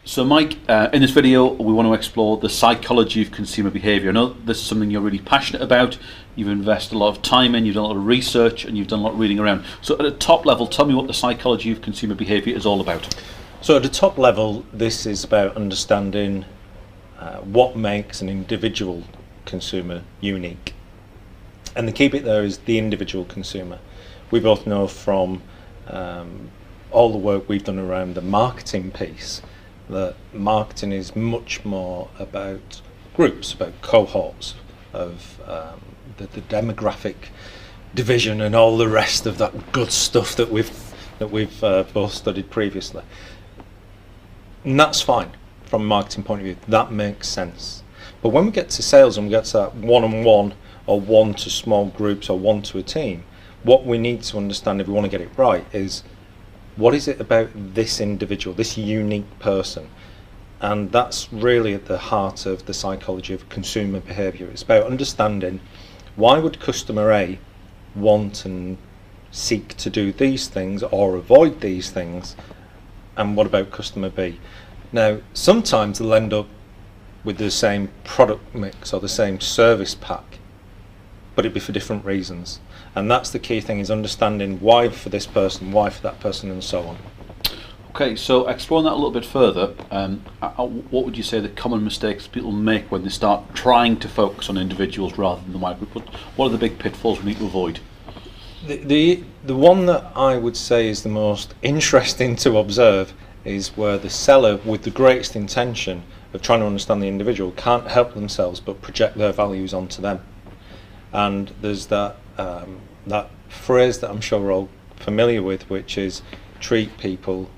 So Mike, in this video we want to explore the psychology of consumer behaviour. I know this is something you're really passionate about, you've invested a lot of time in, you've done a lot of research and you've done a lot of reading around. So at a top level, tell me what the psychology of consumer behaviour is all about. So at the top level, this is about understanding what makes an individual consumer unique. And the key bit there is the individual consumer. We both know from all the work we've done around the marketing piece that marketing is much more about groups, about cohorts of the demographic division and all the rest of that good stuff that we've both studied previously. And that's fine from a marketing point of view. That makes sense. But when we get to sales and we get to that one-on-one or one to small groups or one to a team, what we need to understand if we want to get it right is, what is it about this individual, this unique person? And that's really at the heart of the psychology of consumer behaviour. It's about understanding, why would customer A want and seek to do these things or avoid these things, and what about customer B? Now, sometimes they'll end up with the same product mix or the same service pack, but it'd be for different reasons. And that's the key thing, is understanding why for this person, why for that person, and so on. Okay, so exploring that a little bit further, what would you say the common mistakes people make when they start trying to focus on individuals rather than the wide group? What are the big pitfalls we need to avoid? The one that I would say is the most interesting to observe is where the seller, with the greatest intention of trying to understand the individual, can't help themselves but project their values onto them. And there's that phrase that I'm sure we're all familiar with, which is treat people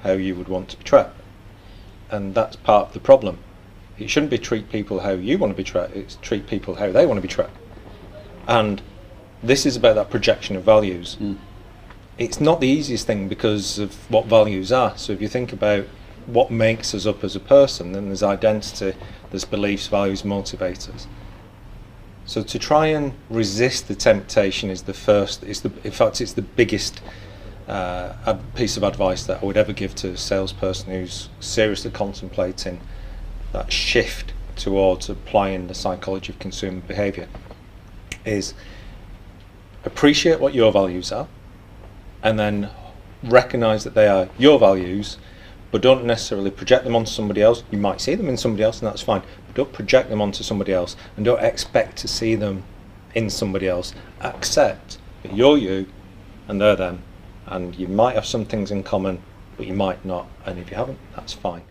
how you would want to be treated. And that's part of the problem. It shouldn't be treat people how you want to be treated, it's treat people how they want to be treated. And this is about that projection of values. It's not the easiest thing because of what values are. So if you think about what makes us up as a person, then there's identity, there's beliefs, values, motivators. So to try and resist the temptation is in fact it's the biggest piece of advice that I would ever give to a salesperson who's seriously contemplating that shift towards applying the psychology of consumer behaviour, is appreciate what your values are and then recognise that they are your values, but don't necessarily project them onto somebody else. You might see them in somebody else and that's fine, but don't project them onto somebody else and don't expect to see them in somebody else. Accept that you're you and they're them, and you might have some things in common but you might not, and if you haven't, that's fine.